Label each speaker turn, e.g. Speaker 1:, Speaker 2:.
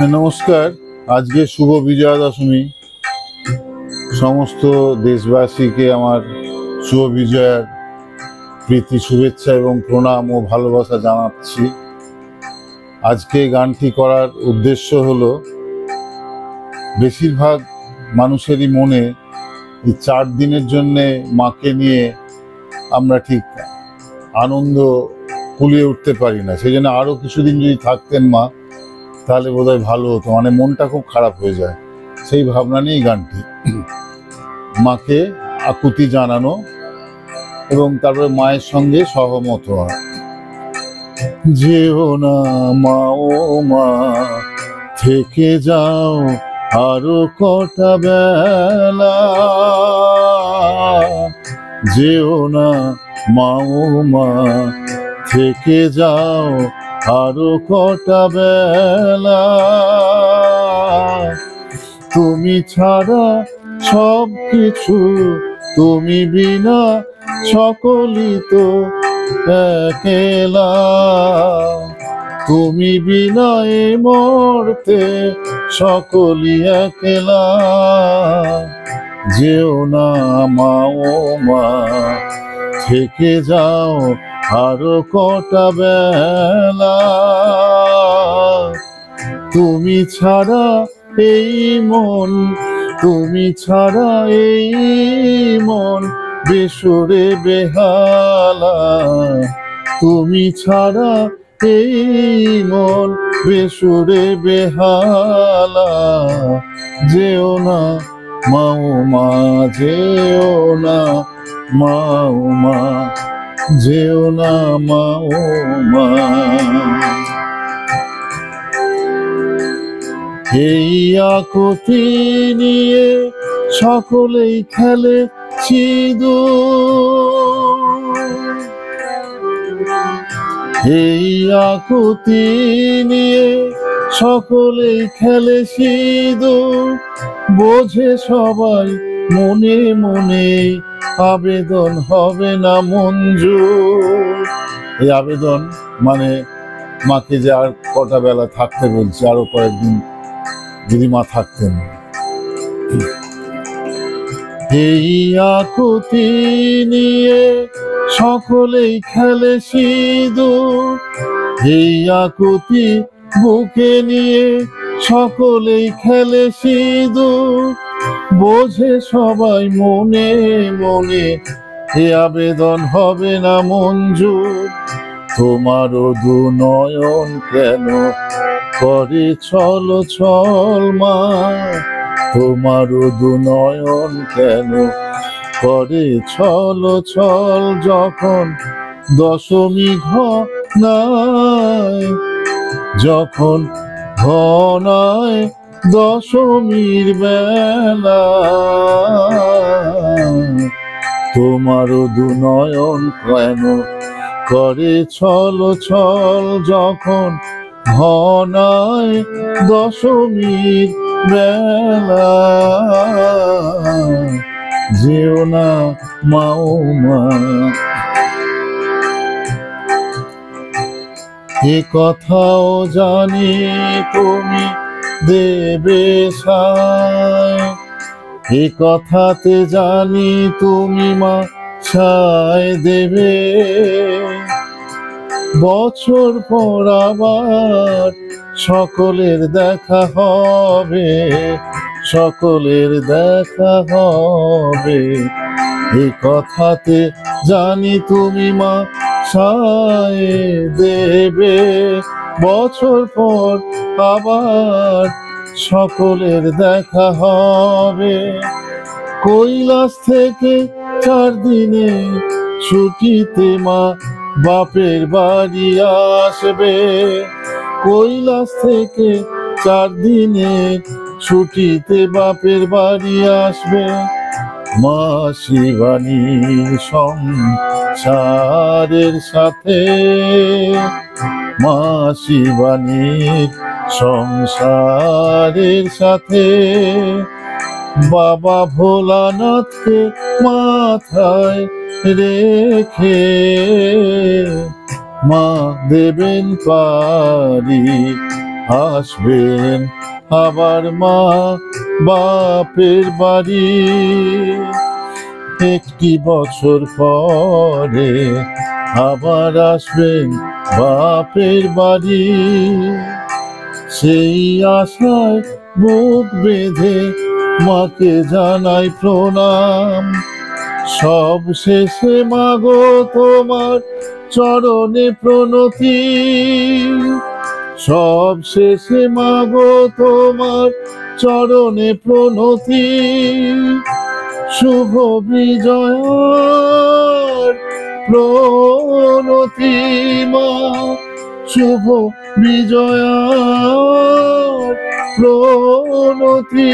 Speaker 1: নমস্কার। আজকে শুভ বিজয়া দশমী। সমস্ত দেশবাসীকে আমার শুভ বিজয়ার প্রীতি শুভেচ্ছা এবং প্রণাম ও ভালোবাসা জানাচ্ছি। আজকে গানটি করার উদ্দেশ্য হলো, বেশিরভাগ মানুষেরই মনে এই 4 দিনের জন্যে মাকে নিয়ে আমরা ঠিক আনন্দ কুলিয়ে উঠতে পারি না। সেই জন্য আরও কিছুদিন যদি থাকতেন মা, তাহলে বোধহয় ভালো হতো। মানে মনটা খুব খারাপ হয়ে যায়। সেই ভাবনা নিয়েই গানটি। মাকে আকুতি জানানো এবং তারপরে মায়ের সঙ্গে সহমত হওয়া। যেও না মা, ও মা, থেকে যাও আরো কটা বেলা। যেও না মা, ও মা, থেকে যাও আরো কটা বেলা। তুমি ছাড়া সব কিছু, তুমি বিনা সকলই তো একেলা। তুমি বিনা এ মুহূর্তে সকলই একেলা। যেও না মা, ও মা, থেকে যাও আরো কটা বেলা। তুমি ছাড়া এই মন, তুমি ছাড়া এই মন বেসুরে বেহালা। তুমি ছাড়া এই মন বেসুরে বেহালা। যেও না মা, ও মা, যেও না মা, ও মা, যেও না মা, ও মা। এই আকুতি নিয়ে সকলেই খেলে সিঁদুর। এই আকুতি নিয়ে সকলেই খেলে সিঁদুর। বোঝে সবাই মনে মনে আবেদন হবে না মঞ্জুর। এই আবেদন মানে মাকে যে আর কটা বেলা থাকতে বলছে, আরো কয়েকদিন যদি মা থাকতেন। এই আকুতি নিয়ে সকলেই খেলে সিঁদুর। এই আকুতি বুকে নিয়ে সকলেই খেলে সিঁদুর। বোঝে সবাই মনে মনে এ আবেদন হবে না মঞ্জুর। তোমারও দু নয়ন কেন করে ছল ছল মা। তোমারও দু নয়ন কেন করে ছল ছল। যখন দশমী ঘনায়, যখন ঘনায় দশমীর বেলা। তোমারও দু নয়ন কেন করে ছল ছল। যখন ঘনায় দশমীর বেলা। যেও না মা, ও মা। এ কথাও জানি তুমি দেবে সায়। এ কথাতে জানি তুমি মা ছায় দেবে। বছর পর আবার সকলের দেখা হবে, সকলের দেখা হবে। এই কথাতে জানি তুমি মা ছায় দেবে। বছর পর আবার সকলের দেখা হবে। কৈলাস থেকে 4 দিনে ছুটিতে মা বাপের বাড়ি আসবে। কৈলাস থেকে 4 দিনে ছুটিতে বাপের বাড়ি আসবে। মা শিবানীর সংসারের সাথে, মা শিবানীর সংসারের সাথে। বাবা ভোলানাথকে মাথায় রেখে মা দেবেন পারি আসবেন আবার মা বাপের বাড়ি, একটি বছর পরে আবার আসবেন বাপের বাড়ি। সেই আশায় বুক বেঁধে মাকে জানাই প্রণাম, সব শেষে মাগো তোমার চরণে প্রণতি, সব শেষে মাগো তোমার চরণে প্রণতি। শুভ বিজয়ার প্রণতি মা, শুভ বিজয়ার প্রণতি।